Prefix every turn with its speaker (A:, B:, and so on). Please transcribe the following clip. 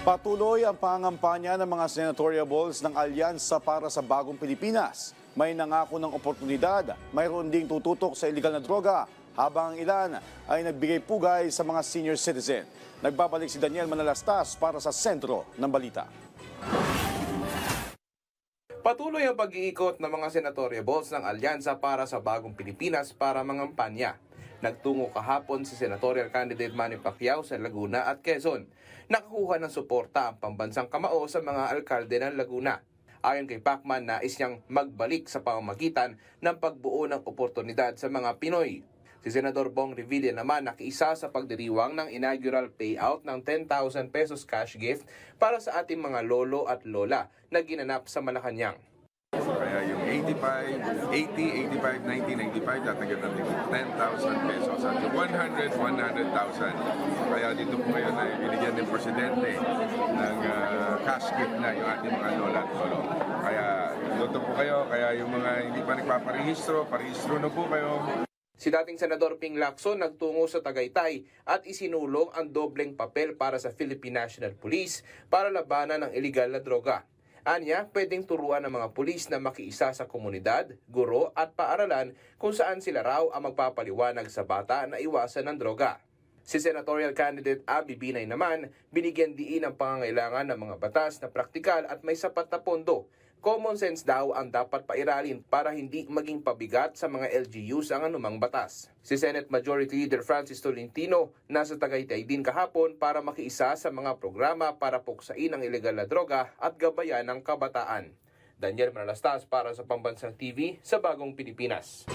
A: Patuloy ang pangangampanya ng mga senatoriables ng Alyansa para sa Bagong Pilipinas. May nangako ng oportunidad, mayroon ding tututok sa iligal na droga, habang ang ilan ay nagbigay pugay sa mga senior citizen. Nagbabalik si Daniel Manalastas para sa sentro ng balita.
B: Patuloy ang pag-iikot ng mga senatoriables ng Alyansa para sa Bagong Pilipinas para mangampanya. Nagtungo kahapon si senatorial candidate Manny Pacquiao sa Laguna at Quezon. Nakakuha ng suporta ang pambansang kamao sa mga alkalde ng Laguna. Ayon kay Pacman, nais niyang magbalik sa pamamagitan ng pagbuo ng oportunidad sa mga Pinoy. Si Senador Bong Revilla naman nakiisa sa pagdiriwang ng inaugural payout ng 10,000 pesos cash gift para sa ating mga lolo at lola na ginanap sa Malacanang.
C: Kaya yung 85, 80, 85, 90, 95, tatagyan natin 10,000 pesos. At yung 100, 100,000. Kaya dito po ngayon ay binigyan ng presidente ng cash gift na yung ating mga lola at lolo. Kaya dito po kayo, kaya yung mga hindi pa nagpaparehistro, parehistro na po kayo.
B: Si dating Senador Ping Lacson nagtungo sa Tagaytay at isinulong ang dobleng papel para sa Philippine National Police para labanan ng iligal na droga. Anya, pwedeng turuan ng mga pulis na makiisa sa komunidad, guro at paaralan kung saan sila raw ang magpapaliwanag sa bata na iwasan ng droga. Si senatorial candidate Abby Binay naman, binigyan diin ang pangangailangan ng mga batas na praktikal at may sapat na pondo. Common sense daw ang dapat pairalin para hindi maging pabigat sa mga LGUs ang anumang batas. Si Senate Majority Leader Francis Tolentino nasa Tagaytay din kahapon para makiisa sa mga programa para puksain ang ilegal na droga at gabayan ng kabataan. Daniel Manalastas para sa Pambansang TV sa Bagong Pilipinas.